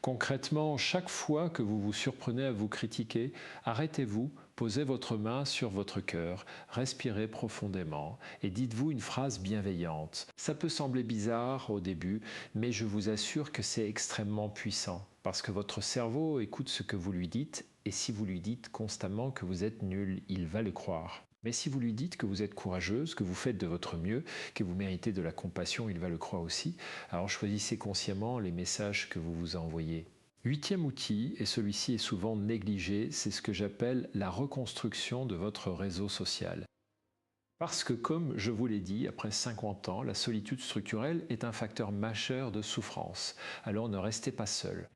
Concrètement, chaque fois que vous vous surprenez à vous critiquer, arrêtez-vous, posez votre main sur votre cœur, respirez profondément et dites-vous une phrase bienveillante. Ça peut sembler bizarre au début, mais je vous assure que c'est extrêmement puissant parce que votre cerveau écoute ce que vous lui dites et si vous lui dites constamment que vous êtes nul, il va le croire. Mais si vous lui dites que vous êtes courageuse, que vous faites de votre mieux, que vous méritez de la compassion, il va le croire aussi. Alors choisissez consciemment les messages que vous vous envoyez. Huitième outil, et celui-ci est souvent négligé, c'est ce que j'appelle la reconstruction de votre réseau social. Parce que comme je vous l'ai dit, après 50 ans, la solitude structurelle est un facteur majeur de souffrance. Alors ne restez pas seul.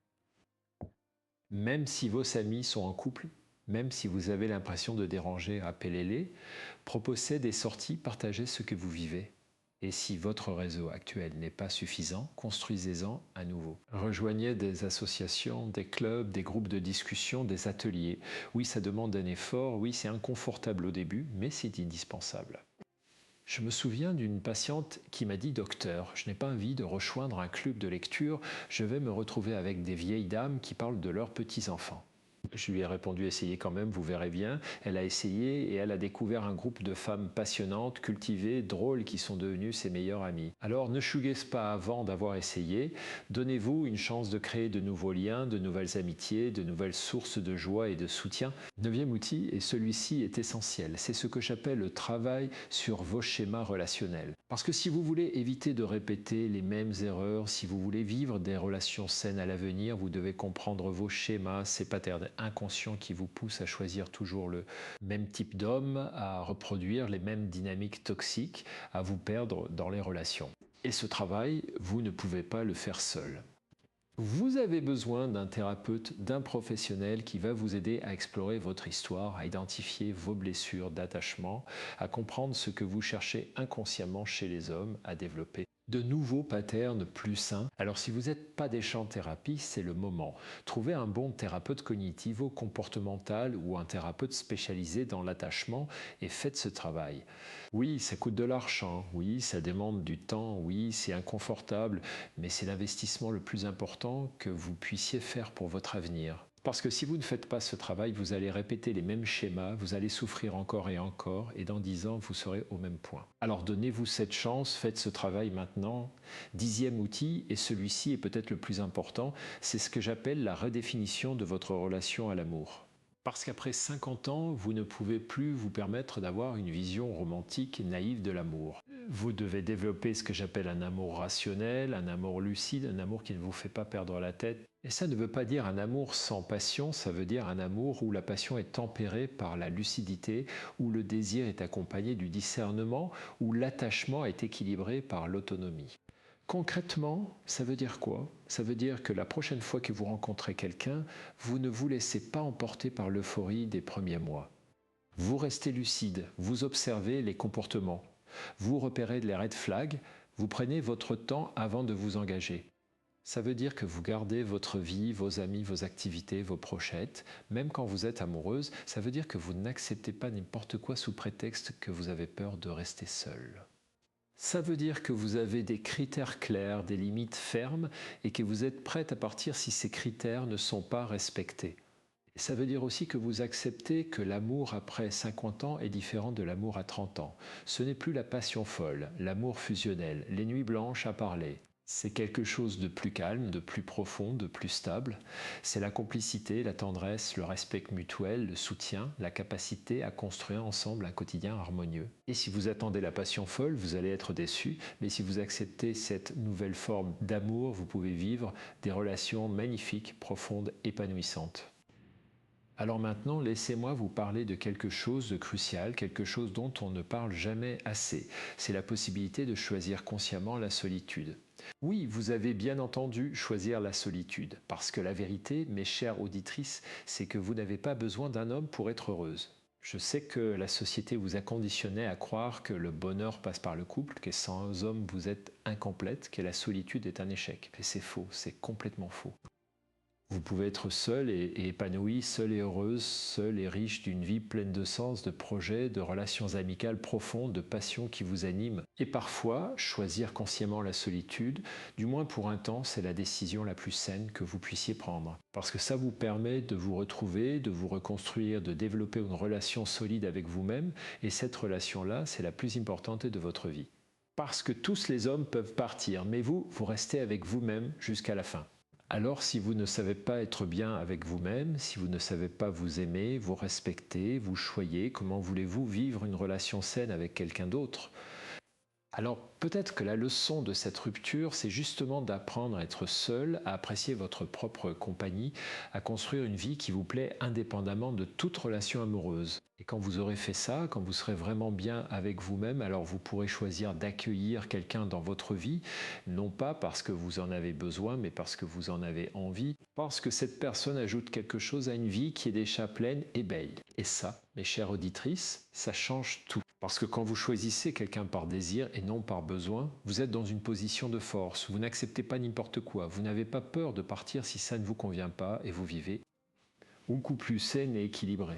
Même si vos amis sont en couple, même si vous avez l'impression de déranger, appelez-les, proposez des sorties, partagez ce que vous vivez. Et si votre réseau actuel n'est pas suffisant, construisez-en un nouveau. Rejoignez des associations, des clubs, des groupes de discussion, des ateliers. Oui, ça demande un effort, oui, c'est inconfortable au début, mais c'est indispensable. Je me souviens d'une patiente qui m'a dit « Docteur, je n'ai pas envie de rejoindre un club de lecture, je vais me retrouver avec des vieilles dames qui parlent de leurs petits-enfants. » Je lui ai répondu « Essayez quand même, vous verrez bien ». Elle a essayé et elle a découvert un groupe de femmes passionnantes, cultivées, drôles qui sont devenues ses meilleures amies. Alors ne chouguez pas avant d'avoir essayé, donnez-vous une chance de créer de nouveaux liens, de nouvelles amitiés, de nouvelles sources de joie et de soutien. Neuvième outil, et celui-ci est essentiel, c'est ce que j'appelle le travail sur vos schémas relationnels. Parce que si vous voulez éviter de répéter les mêmes erreurs, si vous voulez vivre des relations saines à l'avenir, vous devez comprendre vos schémas, ces patterns inconscients qui vous poussent à choisir toujours le même type d'homme, à reproduire les mêmes dynamiques toxiques, à vous perdre dans les relations. Et ce travail, vous ne pouvez pas le faire seul. Vous avez besoin d'un thérapeute, d'un professionnel qui va vous aider à explorer votre histoire, à identifier vos blessures d'attachement, à comprendre ce que vous cherchez inconsciemment chez les hommes, à développer de nouveaux patterns plus sains. Alors si vous n'êtes pas des champs thérapie, c'est le moment. Trouvez un bon thérapeute cognitivo-comportemental ou un thérapeute spécialisé dans l'attachement et faites ce travail. Oui, ça coûte de l'argent, oui, ça demande du temps, oui, c'est inconfortable, mais c'est l'investissement le plus important que vous puissiez faire pour votre avenir. Parce que si vous ne faites pas ce travail, vous allez répéter les mêmes schémas, vous allez souffrir encore, et dans 10 ans, vous serez au même point. Alors donnez-vous cette chance, faites ce travail maintenant. 10e outil, et celui-ci est peut-être le plus important, c'est ce que j'appelle la redéfinition de votre relation à l'amour. Parce qu'après 50 ans, vous ne pouvez plus vous permettre d'avoir une vision romantique et naïve de l'amour. Vous devez développer ce que j'appelle un amour rationnel, un amour lucide, un amour qui ne vous fait pas perdre la tête. Et ça ne veut pas dire un amour sans passion, ça veut dire un amour où la passion est tempérée par la lucidité, où le désir est accompagné du discernement, où l'attachement est équilibré par l'autonomie. Concrètement, ça veut dire quoi? Ça veut dire que la prochaine fois que vous rencontrez quelqu'un, vous ne vous laissez pas emporter par l'euphorie des premiers mois. Vous restez lucide, vous observez les comportements, vous repérez les red flags, vous prenez votre temps avant de vous engager. Ça veut dire que vous gardez votre vie, vos amis, vos activités, vos prochettes, même quand vous êtes amoureuse. Ça veut dire que vous n'acceptez pas n'importe quoi sous prétexte que vous avez peur de rester seule. Ça veut dire que vous avez des critères clairs, des limites fermes et que vous êtes prête à partir si ces critères ne sont pas respectés. Ça veut dire aussi que vous acceptez que l'amour après 50 ans est différent de l'amour à 30 ans. Ce n'est plus la passion folle, l'amour fusionnel, les nuits blanches à parler. C'est quelque chose de plus calme, de plus profond, de plus stable. C'est la complicité, la tendresse, le respect mutuel, le soutien, la capacité à construire ensemble un quotidien harmonieux. Et si vous attendez la passion folle, vous allez être déçu. Mais si vous acceptez cette nouvelle forme d'amour, vous pouvez vivre des relations magnifiques, profondes, épanouissantes. Alors maintenant, laissez-moi vous parler de quelque chose de crucial, quelque chose dont on ne parle jamais assez. C'est la possibilité de choisir consciemment la solitude. Oui, vous avez bien entendu choisir la solitude, parce que la vérité, mes chères auditrices, c'est que vous n'avez pas besoin d'un homme pour être heureuse. Je sais que la société vous a conditionné à croire que le bonheur passe par le couple, que sans homme vous êtes incomplète, que la solitude est un échec. Et c'est faux, c'est complètement faux. Vous pouvez être seule et épanouie, seule et heureuse, seule et riche d'une vie pleine de sens, de projets, de relations amicales profondes, de passions qui vous animent. Et parfois, choisir consciemment la solitude, du moins pour un temps, c'est la décision la plus saine que vous puissiez prendre. Parce que ça vous permet de vous retrouver, de vous reconstruire, de développer une relation solide avec vous-même. Et cette relation-là, c'est la plus importante de votre vie. Parce que tous les hommes peuvent partir, mais vous restez avec vous-même jusqu'à la fin. Alors si vous ne savez pas être bien avec vous-même, si vous ne savez pas vous aimer, vous respecter, vous choyer, comment voulez-vous vivre une relation saine avec quelqu'un d'autre? Alors peut-être que la leçon de cette rupture, c'est justement d'apprendre à être seul, à apprécier votre propre compagnie, à construire une vie qui vous plaît indépendamment de toute relation amoureuse. Et quand vous aurez fait ça, quand vous serez vraiment bien avec vous-même, alors vous pourrez choisir d'accueillir quelqu'un dans votre vie, non pas parce que vous en avez besoin, mais parce que vous en avez envie, parce que cette personne ajoute quelque chose à une vie qui est déjà pleine et belle. Et ça, mes chères auditrices, ça change tout. Parce que quand vous choisissez quelqu'un par désir et non par besoin, vous êtes dans une position de force, vous n'acceptez pas n'importe quoi, vous n'avez pas peur de partir si ça ne vous convient pas et vous vivez un couple plus sain et équilibré.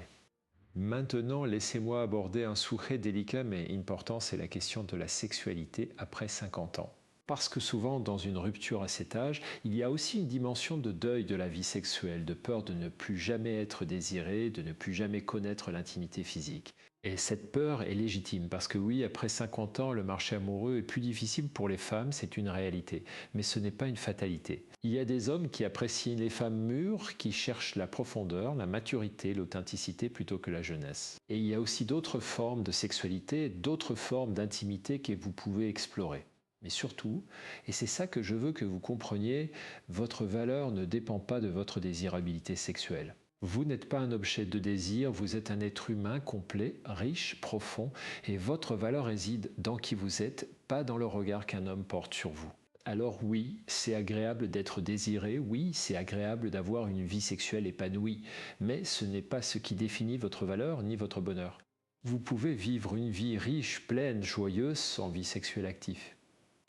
Maintenant, laissez-moi aborder un sujet délicat mais important, c'est la question de la sexualité après 50 ans. Parce que souvent, dans une rupture à cet âge, il y a aussi une dimension de deuil de la vie sexuelle, de peur de ne plus jamais être désiré, de ne plus jamais connaître l'intimité physique. Et cette peur est légitime, parce que oui, après 50 ans, le marché amoureux est plus difficile pour les femmes, c'est une réalité. Mais ce n'est pas une fatalité. Il y a des hommes qui apprécient les femmes mûres, qui cherchent la profondeur, la maturité, l'authenticité plutôt que la jeunesse. Et il y a aussi d'autres formes de sexualité, d'autres formes d'intimité que vous pouvez explorer. Mais surtout, et c'est ça que je veux que vous compreniez, votre valeur ne dépend pas de votre désirabilité sexuelle. Vous n'êtes pas un objet de désir, vous êtes un être humain complet, riche, profond, et votre valeur réside dans qui vous êtes, pas dans le regard qu'un homme porte sur vous. Alors oui, c'est agréable d'être désiré, oui, c'est agréable d'avoir une vie sexuelle épanouie, mais ce n'est pas ce qui définit votre valeur ni votre bonheur. Vous pouvez vivre une vie riche, pleine, joyeuse, sans vie sexuelle active.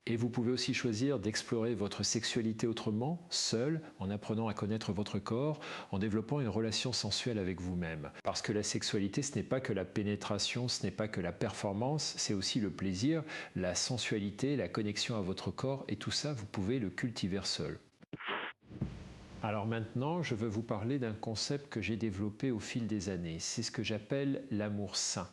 Et vous pouvez aussi choisir d'explorer votre sexualité autrement, seul, en apprenant à connaître votre corps, en développant une relation sensuelle avec vous-même. Parce que la sexualité, ce n'est pas que la pénétration, ce n'est pas que la performance, c'est aussi le plaisir, la sensualité, la connexion à votre corps, et tout ça, vous pouvez le cultiver seul. Alors maintenant, je veux vous parler d'un concept que j'ai développé au fil des années. C'est ce que j'appelle l'amour sain.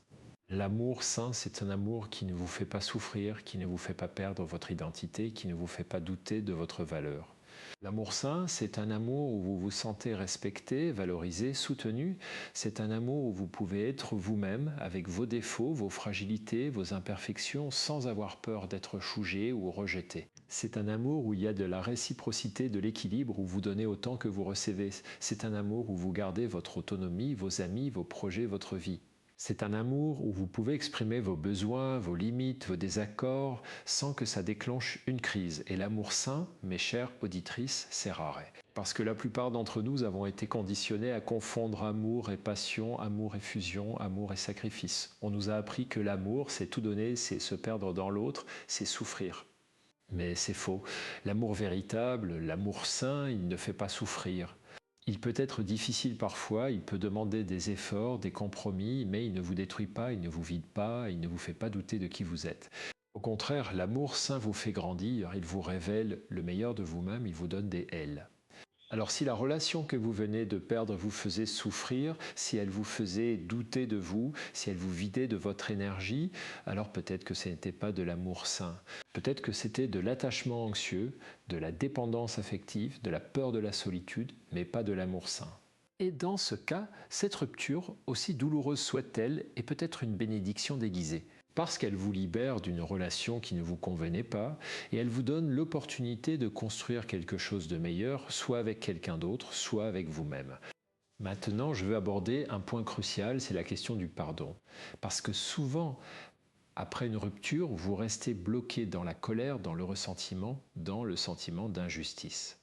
L'amour sain, c'est un amour qui ne vous fait pas souffrir, qui ne vous fait pas perdre votre identité, qui ne vous fait pas douter de votre valeur. L'amour sain, c'est un amour où vous vous sentez respecté, valorisé, soutenu. C'est un amour où vous pouvez être vous-même avec vos défauts, vos fragilités, vos imperfections, sans avoir peur d'être jugé ou rejeté. C'est un amour où il y a de la réciprocité, de l'équilibre, où vous donnez autant que vous recevez. C'est un amour où vous gardez votre autonomie, vos amis, vos projets, votre vie. C'est un amour où vous pouvez exprimer vos besoins, vos limites, vos désaccords, sans que ça déclenche une crise. Et l'amour sain, mes chères auditrices, c'est rare. Parce que la plupart d'entre nous avons été conditionnés à confondre amour et passion, amour et fusion, amour et sacrifice. On nous a appris que l'amour, c'est tout donner, c'est se perdre dans l'autre, c'est souffrir. Mais c'est faux. L'amour véritable, l'amour sain, il ne fait pas souffrir. Il peut être difficile parfois, il peut demander des efforts, des compromis, mais il ne vous détruit pas, il ne vous vide pas, il ne vous fait pas douter de qui vous êtes. Au contraire, l'amour sain vous fait grandir, il vous révèle le meilleur de vous-même, il vous donne des ailes. Alors si la relation que vous venez de perdre vous faisait souffrir, si elle vous faisait douter de vous, si elle vous vidait de votre énergie, alors peut-être que ce n'était pas de l'amour sain. Peut-être que c'était de l'attachement anxieux, de la dépendance affective, de la peur de la solitude, mais pas de l'amour sain. Et dans ce cas, cette rupture, aussi douloureuse soit-elle, est peut-être une bénédiction déguisée. Parce qu'elle vous libère d'une relation qui ne vous convenait pas et elle vous donne l'opportunité de construire quelque chose de meilleur, soit avec quelqu'un d'autre, soit avec vous-même. Maintenant, je veux aborder un point crucial, c'est la question du pardon. Parce que souvent, après une rupture, vous restez bloqué dans la colère, dans le ressentiment, dans le sentiment d'injustice.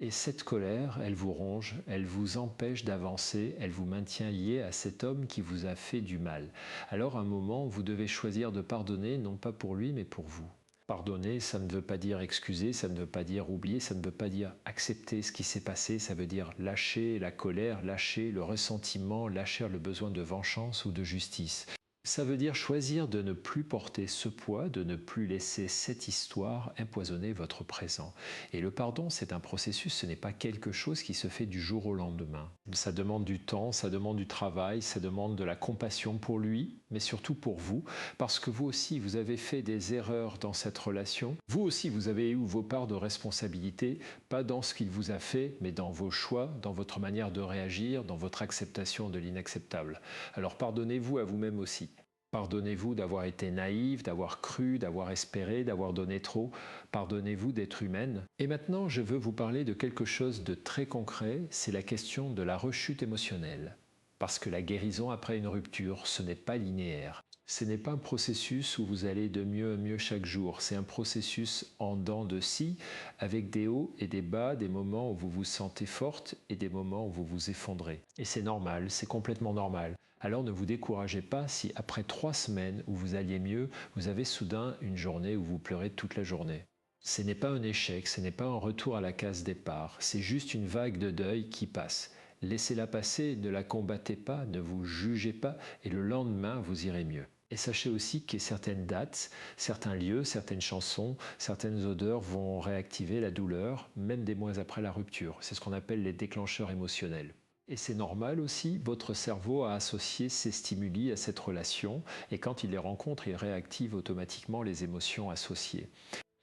Et cette colère, elle vous ronge, elle vous empêche d'avancer, elle vous maintient lié à cet homme qui vous a fait du mal. Alors à un moment, vous devez choisir de pardonner, non pas pour lui, mais pour vous. Pardonner, ça ne veut pas dire excuser, ça ne veut pas dire oublier, ça ne veut pas dire accepter ce qui s'est passé, ça veut dire lâcher la colère, lâcher le ressentiment, lâcher le besoin de vengeance ou de justice. Ça veut dire choisir de ne plus porter ce poids, de ne plus laisser cette histoire empoisonner votre présent. Et le pardon, c'est un processus, ce n'est pas quelque chose qui se fait du jour au lendemain. Ça demande du temps, ça demande du travail, ça demande de la compassion pour lui, mais surtout pour vous, parce que vous aussi, vous avez fait des erreurs dans cette relation. Vous aussi, vous avez eu vos parts de responsabilité, pas dans ce qu'il vous a fait, mais dans vos choix, dans votre manière de réagir, dans votre acceptation de l'inacceptable. Alors pardonnez-vous à vous-même aussi. Pardonnez-vous d'avoir été naïve, d'avoir cru, d'avoir espéré, d'avoir donné trop. Pardonnez-vous d'être humaine. Et maintenant, je veux vous parler de quelque chose de très concret, c'est la question de la rechute émotionnelle. Parce que la guérison après une rupture, ce n'est pas linéaire. Ce n'est pas un processus où vous allez de mieux en mieux chaque jour. C'est un processus en dents de scie, avec des hauts et des bas, des moments où vous vous sentez forte et des moments où vous vous effondrez. Et c'est normal, c'est complètement normal. Alors ne vous découragez pas si après 3 semaines où vous alliez mieux, vous avez soudain une journée où vous pleurez toute la journée. Ce n'est pas un échec, ce n'est pas un retour à la case départ, c'est juste une vague de deuil qui passe. Laissez-la passer, ne la combattez pas, ne vous jugez pas et le lendemain vous irez mieux. Et sachez aussi que certaines dates, certains lieux, certaines chansons, certaines odeurs vont réactiver la douleur, même des mois après la rupture. C'est ce qu'on appelle les déclencheurs émotionnels. Et c'est normal aussi, votre cerveau a associé ces stimuli à cette relation et quand il les rencontre, il réactive automatiquement les émotions associées.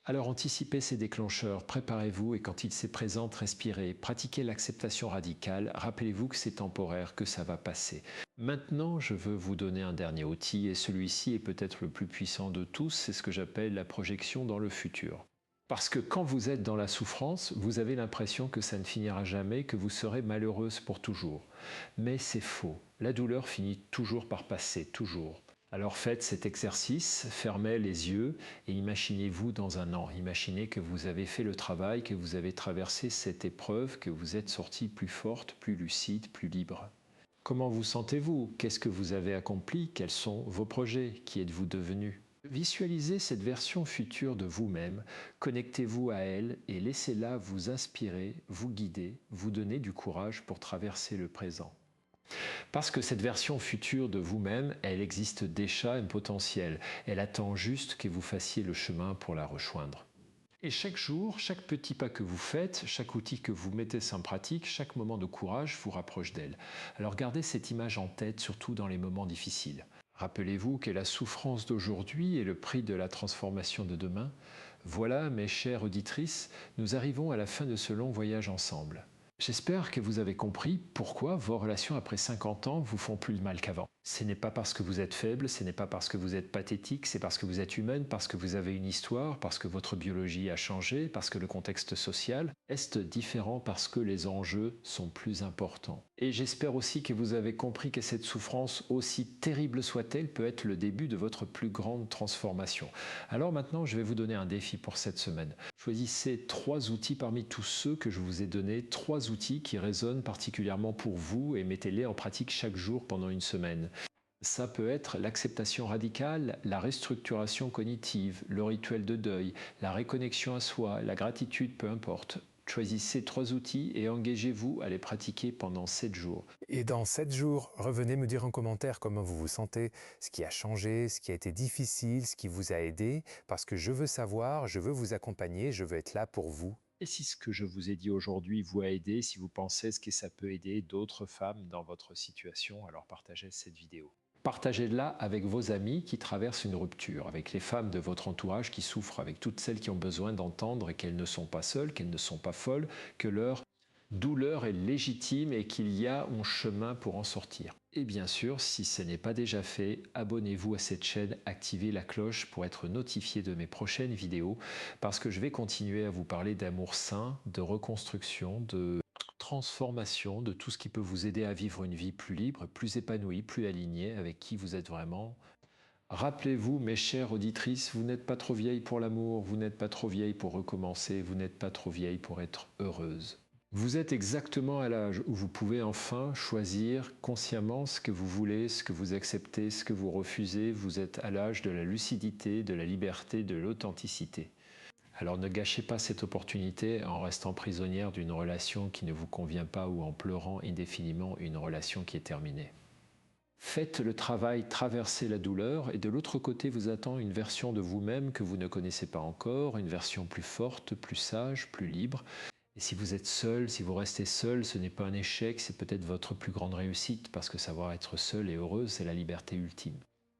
Alors anticipez ces déclencheurs, préparez-vous et quand ils se présentent, respirez, pratiquez l'acceptation radicale, rappelez-vous que c'est temporaire, que ça va passer. Maintenant, je veux vous donner un dernier outil et celui-ci est peut-être le plus puissant de tous, c'est ce que j'appelle la projection dans le futur. Parce que quand vous êtes dans la souffrance, vous avez l'impression que ça ne finira jamais, que vous serez malheureuse pour toujours. Mais c'est faux. La douleur finit toujours par passer, toujours. Alors faites cet exercice, fermez les yeux et imaginez-vous dans un an. Imaginez que vous avez fait le travail, que vous avez traversé cette épreuve, que vous êtes sortie plus forte, plus lucide, plus libre. Comment vous sentez-vous? Qu'est-ce que vous avez accompli? Quels sont vos projets? Qui êtes-vous devenu? Visualisez cette version future de vous-même, connectez-vous à elle et laissez-la vous inspirer, vous guider, vous donner du courage pour traverser le présent. Parce que cette version future de vous-même, elle existe déjà un potentiel, elle attend juste que vous fassiez le chemin pour la rejoindre. Et chaque jour, chaque petit pas que vous faites, chaque outil que vous mettez en pratique, chaque moment de courage vous rapproche d'elle. Alors gardez cette image en tête, surtout dans les moments difficiles. Rappelez-vous que la souffrance d'aujourd'hui est le prix de la transformation de demain. Voilà, mes chères auditrices, nous arrivons à la fin de ce long voyage ensemble. J'espère que vous avez compris pourquoi vos relations après 50 ans vous font plus de mal qu'avant. Ce n'est pas parce que vous êtes faible, ce n'est pas parce que vous êtes pathétique, c'est parce que vous êtes humaine, parce que vous avez une histoire, parce que votre biologie a changé, parce que le contexte social est différent, parce que les enjeux sont plus importants. Et j'espère aussi que vous avez compris que cette souffrance, aussi terrible soit-elle, peut être le début de votre plus grande transformation. Alors maintenant, je vais vous donner un défi pour cette semaine. Choisissez 3 outils parmi tous ceux que je vous ai donnés, 3 outils qui résonnent particulièrement pour vous et mettez-les en pratique chaque jour pendant une semaine. Ça peut être l'acceptation radicale, la restructuration cognitive, le rituel de deuil, la réconnexion à soi, la gratitude, peu importe. Choisissez 3 outils et engagez-vous à les pratiquer pendant 7 jours. Et dans 7 jours, revenez me dire en commentaire comment vous vous sentez, ce qui a changé, ce qui a été difficile, ce qui vous a aidé, parce que je veux savoir, je veux vous accompagner, je veux être là pour vous. Et si ce que je vous ai dit aujourd'hui vous a aidé, si vous pensez que ça peut aider d'autres femmes dans votre situation, alors partagez cette vidéo. Partagez-la avec vos amis qui traversent une rupture, avec les femmes de votre entourage qui souffrent, avec toutes celles qui ont besoin d'entendre qu'elles ne sont pas seules, qu'elles ne sont pas folles, que leur douleur est légitime et qu'il y a un chemin pour en sortir. Et bien sûr, si ce n'est pas déjà fait, abonnez-vous à cette chaîne, activez la cloche pour être notifié de mes prochaines vidéos, parce que je vais continuer à vous parler d'amour sain, de reconstruction, de transformation, de tout ce qui peut vous aider à vivre une vie plus libre, plus épanouie, plus alignée avec qui vous êtes vraiment. Rappelez-vous, mes chères auditrices, vous n'êtes pas trop vieille pour l'amour, vous n'êtes pas trop vieille pour recommencer, vous n'êtes pas trop vieille pour être heureuse. Vous êtes exactement à l'âge où vous pouvez enfin choisir consciemment ce que vous voulez, ce que vous acceptez, ce que vous refusez. Vous êtes à l'âge de la lucidité, de la liberté, de l'authenticité. Alors ne gâchez pas cette opportunité en restant prisonnière d'une relation qui ne vous convient pas ou en pleurant indéfiniment une relation qui est terminée. Faites le travail, traversez la douleur et de l'autre côté vous attend une version de vous-même que vous ne connaissez pas encore, une version plus forte, plus sage, plus libre. Et si vous êtes seul, si vous restez seul, ce n'est pas un échec, c'est peut-être votre plus grande réussite parce que savoir être seul et heureuse, c'est la liberté ultime.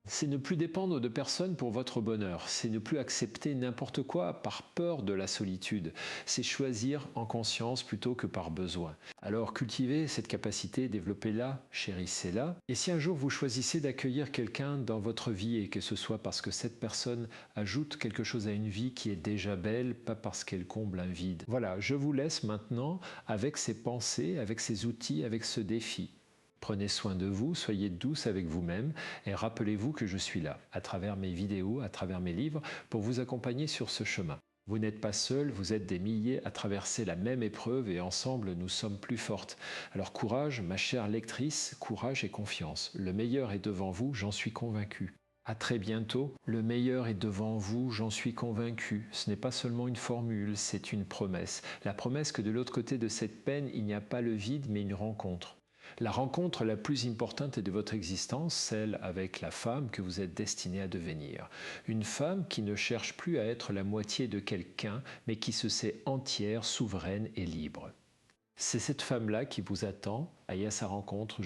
C'est ne plus dépendre de personne pour votre bonheur, c'est ne plus accepter n'importe quoi par peur de la solitude, c'est choisir en conscience plutôt que par besoin. Alors cultivez cette capacité, développez-la, chérissez-la, et si un jour vous choisissez d'accueillir quelqu'un dans votre vie et que ce soit parce que cette personne ajoute quelque chose à une vie qui est déjà belle, pas parce qu'elle comble un vide. Voilà, je vous laisse maintenant avec ces pensées, avec ces outils, avec ce défi. Prenez soin de vous, soyez douce avec vous-même et rappelez-vous que je suis là, à travers mes vidéos, à travers mes livres, pour vous accompagner sur ce chemin. Vous n'êtes pas seul, vous êtes des milliers à traverser la même épreuve et ensemble nous sommes plus fortes. Alors courage, ma chère lectrice, courage et confiance. Le meilleur est devant vous, j'en suis convaincu. À très bientôt, le meilleur est devant vous, j'en suis convaincu. Ce n'est pas seulement une formule, c'est une promesse. La promesse que de l'autre côté de cette peine, il n'y a pas le vide mais une rencontre. La rencontre la plus importante de votre existence, celle avec la femme que vous êtes destinée à devenir. Une femme qui ne cherche plus à être la moitié de quelqu'un, mais qui se sait entière, souveraine et libre. C'est cette femme-là qui vous attend. Ayez à sa rencontre.